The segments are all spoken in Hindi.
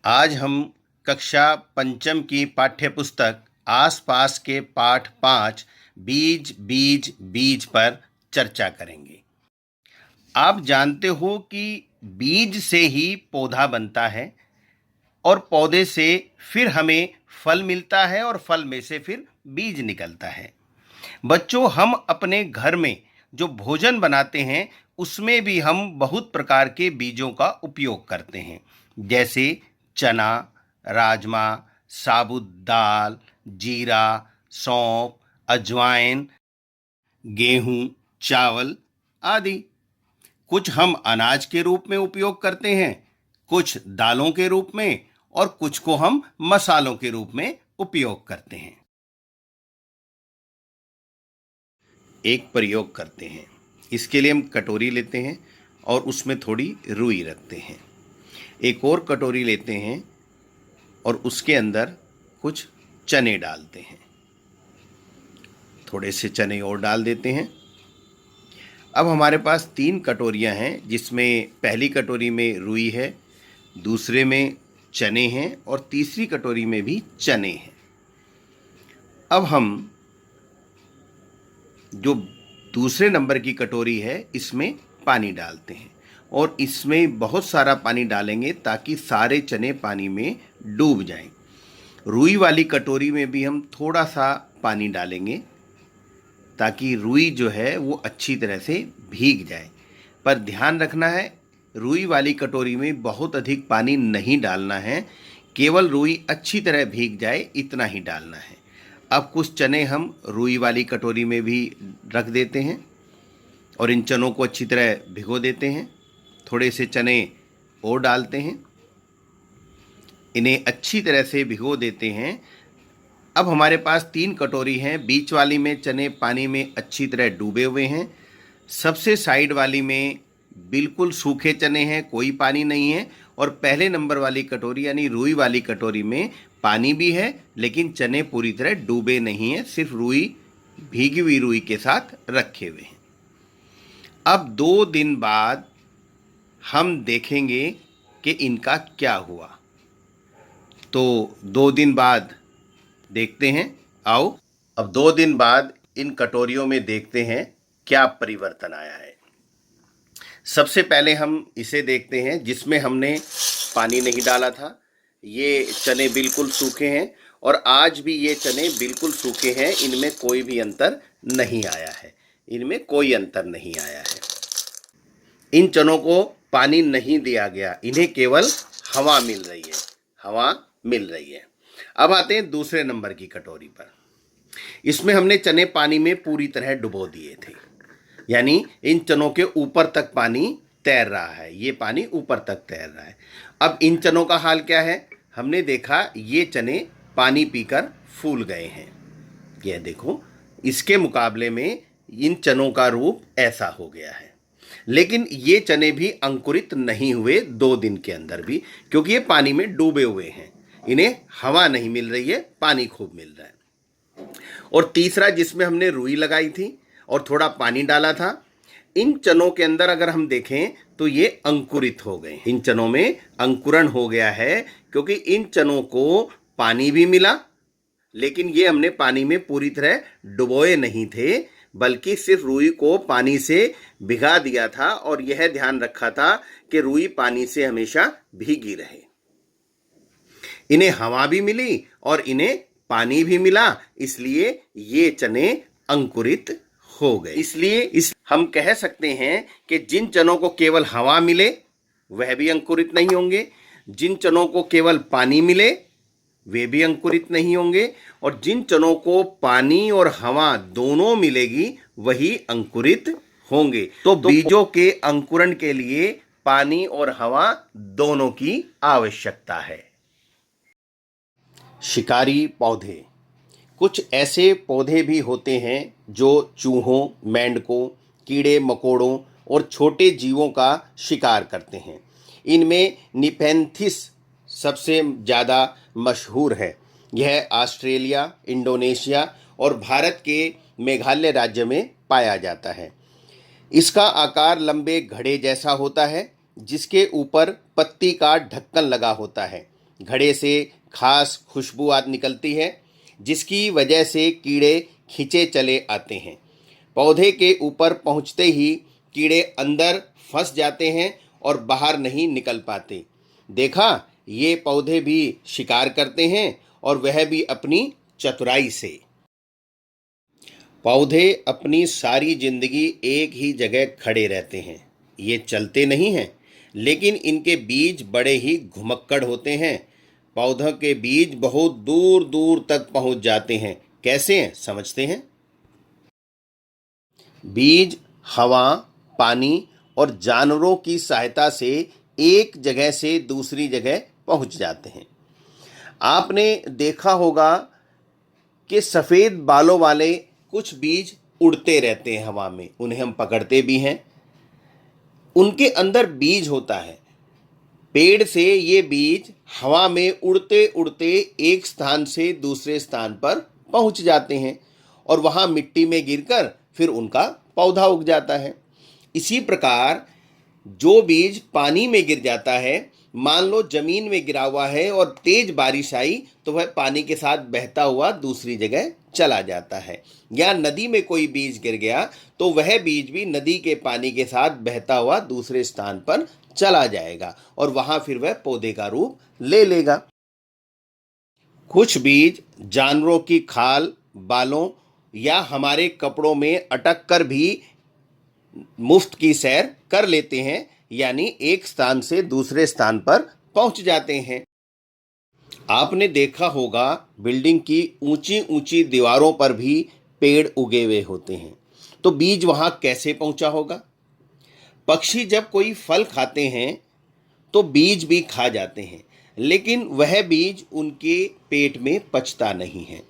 आज हम कक्षा पंचम की पाठ्यपुस्तक आसपास के पाठ 5 बीज बीज बीज पर चर्चा करेंगे। आप जानते हो कि बीज से ही पौधा बनता है और पौधे से फिर हमें फल मिलता है और फल में से फिर बीज निकलता है। बच्चों, हम अपने घर में जो भोजन बनाते हैं उसमें भी हम बहुत प्रकार के बीजों का उपयोग करते हैं, जैसे चना, राजमा, साबुत दाल, जीरा, सौंफ, अजवाइन, गेहूं, चावल आदि। कुछ हम अनाज के रूप में उपयोग करते हैं, कुछ दालों के रूप में और कुछ को हम मसालों के रूप में उपयोग करते हैं। एक प्रयोग करते हैं। इसके लिए हम कटोरी लेते हैं और उसमें थोड़ी रुई रखते हैं। एक और कटोरी लेते हैं और उसके अंदर कुछ चने डालते हैं। थोड़े से चने और डाल देते हैं। अब हमारे पास 3 कटोरियां हैं, जिसमें पहली कटोरी में रुई है, दूसरे में चने हैं और तीसरी कटोरी में भी चने हैं। अब हम जो दूसरे नंबर की कटोरी है इसमें पानी डालते हैं और इसमें बहुत सारा पानी डालेंगे ताकि सारे चने पानी में डूब जाएं। रुई वाली कटोरी में भी हम थोड़ा सा पानी डालेंगे ताकि रुई जो है वो अच्छी तरह से भीग जाए। पर ध्यान रखना है, रुई वाली कटोरी में बहुत अधिक पानी नहीं डालना है, केवल रुई अच्छी तरह भीग जाए इतना ही डालना है। अब कुछ चने हम रुई वाली कटोरी में भी रख देते हैं और इन चनों को अच्छी तरह भिगो देते हैं। थोड़े से चने और डालते हैं, इन्हें अच्छी तरह से भिगो देते हैं। अब हमारे पास 3 कटोरी हैं। बीच वाली में चने पानी में अच्छी तरह डूबे हुए हैं। सबसे साइड वाली में बिल्कुल सूखे चने हैं, कोई पानी नहीं है। और पहले नंबर वाली कटोरी यानी रुई वाली कटोरी में पानी भी है, लेकिन चने पूरी तरह डूबे नहीं हैं, सिर्फ रुई, भीगी हुई रुई के साथ रखे हुए हैं। अब 2 दिन बाद हम देखेंगे कि इनका क्या हुआ। तो 2 दिन बाद देखते हैं। आओ अब 2 दिन बाद इन कटोरियों में देखते हैं क्या परिवर्तन आया है। सबसे पहले हम इसे देखते हैं जिसमें हमने पानी नहीं डाला था। ये चने बिल्कुल सूखे हैं और आज भी ये चने बिल्कुल सूखे हैं, इनमें कोई भी अंतर नहीं आया है। इनमें कोई अंतर नहीं आया है। इन चनों को पानी नहीं दिया गया, इन्हें केवल हवा मिल रही है, हवा मिल रही है। अब आते हैं दूसरे नंबर की कटोरी पर। इसमें हमने चने पानी में पूरी तरह डुबो दिए थे, यानी इन चनों के ऊपर तक पानी तैर रहा है, ये पानी ऊपर तक तैर रहा है। अब इन चनों का हाल क्या है? हमने देखा ये चने पानी पीकर फूल गए हैं। यह देखो, इसके मुकाबले में इन चनों का रूप ऐसा हो गया है। लेकिन ये चने भी अंकुरित नहीं हुए 2 दिन के अंदर भी, क्योंकि ये पानी में डूबे हुए हैं, इन्हें हवा नहीं मिल रही है, पानी खूब मिल रहा है। और तीसरा, जिसमें हमने रुई लगाई थी और थोड़ा पानी डाला था, इन चनों के अंदर अगर हम देखें तो ये अंकुरित हो गए। इन चनों में अंकुरण हो गया है, क्योंकि इन चनों को पानी भी मिला, लेकिन ये हमने पानी में पूरी तरह डुबोए नहीं थे, बल्कि सिर्फ रुई को पानी से भिगा दिया था और यह ध्यान रखा था कि रुई पानी से हमेशा भीगी रहे। इन्हें हवा भी मिली और इन्हें पानी भी मिला, इसलिए ये चने अंकुरित हो गए। इसलिए हम कह सकते हैं कि जिन चनों को केवल हवा मिले वह भी अंकुरित नहीं होंगे, जिन चनों को केवल पानी मिले वे भी अंकुरित नहीं होंगे, और जिन चनों को पानी और हवा दोनों मिलेगी वही अंकुरित होंगे। तो बीजों के अंकुरण के लिए पानी और हवा दोनों की आवश्यकता है। शिकारी पौधे। कुछ ऐसे पौधे भी होते हैं जो चूहों, मेंढकों, कीड़े मकोड़ों और छोटे जीवों का शिकार करते हैं। इनमें निपेंथिस सबसे ज़्यादा मशहूर है। यह ऑस्ट्रेलिया, इंडोनेशिया और भारत के मेघालय राज्य में पाया जाता है। इसका आकार लंबे घड़े जैसा होता है, जिसके ऊपर पत्ती का ढक्कन लगा होता है। घड़े से खास खुशबू निकलती है, जिसकी वजह से कीड़े खींचे चले आते हैं। पौधे के ऊपर पहुंचते ही कीड़े अंदर फंस जाते हैं और बाहर नहीं निकल पाते। देखा, ये पौधे भी शिकार करते हैं और वह भी अपनी चतुराई से। पौधे अपनी सारी जिंदगी एक ही जगह खड़े रहते हैं। ये चलते नहीं हैं, लेकिन इनके बीज बड़े ही घुमक्कड़ होते हैं। पौधों के बीज बहुत दूर दूर तक पहुंच जाते हैं। कैसे हैं, समझते हैं? बीज हवा, पानी और जानवरों की सहायता से एक जगह से दूसरी जगह पहुंच जाते हैं। आपने देखा होगा कि सफ़ेद बालों वाले कुछ बीज उड़ते रहते हैं हवा में, उन्हें हम पकड़ते भी हैं। उनके अंदर बीज होता है। पेड़ से ये बीज हवा में उड़ते उड़ते एक स्थान से दूसरे स्थान पर पहुंच जाते हैं और वहां मिट्टी में गिरकर फिर उनका पौधा उग जाता है। इसी प्रकार जो बीज पानी में गिर जाता है, मान लो जमीन में गिरा हुआ है और तेज बारिश आई तो वह पानी के साथ बहता हुआ दूसरी जगह चला जाता है। या नदी में कोई बीज गिर गया तो वह बीज भी नदी के पानी के साथ बहता हुआ दूसरे स्थान पर चला जाएगा और वहां फिर वह पौधे का रूप ले लेगा। कुछ बीज जानवरों की खाल, बालों या हमारे कपड़ों में अटक कर भी मुफ्त की सैर कर लेते हैं, यानी एक स्थान से दूसरे स्थान पर पहुंच जाते हैं। आपने देखा होगा बिल्डिंग की ऊंची ऊंची दीवारों पर भी पेड़ उगे हुए होते हैं, तो बीज वहां कैसे पहुंचा होगा? पक्षी जब कोई फल खाते हैं तो बीज भी खा जाते हैं, लेकिन वह बीज उनके पेट में पचता नहीं है।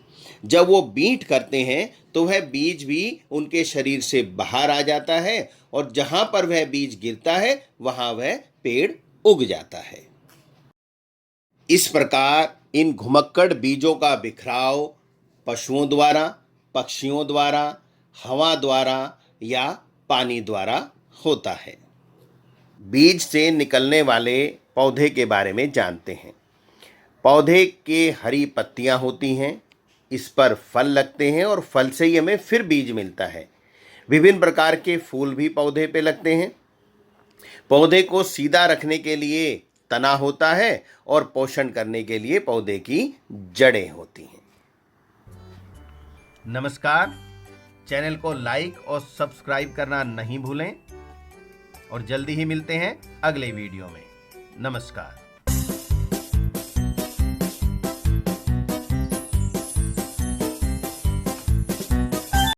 जब वो बीट करते हैं तो वह बीज भी उनके शरीर से बाहर आ जाता है और जहां पर वह बीज गिरता है वहां वह पेड़ उग जाता है। इस प्रकार इन घुमक्कड़ बीजों का बिखराव पशुओं द्वारा, पक्षियों द्वारा, हवा द्वारा या पानी द्वारा होता है। बीज से निकलने वाले पौधे के बारे में जानते हैं। पौधे के हरी पत्तियां होती हैं, इस पर फल लगते हैं और फल से ही हमें फिर बीज मिलता है। विभिन्न प्रकार के फूल भी पौधे पे लगते हैं। पौधे को सीधा रखने के लिए तना होता है और पोषण करने के लिए पौधे की जड़ें होती हैं। नमस्कार, चैनल को लाइक और सब्सक्राइब करना नहीं भूलें और जल्दी ही मिलते हैं अगले वीडियो में। नमस्कार।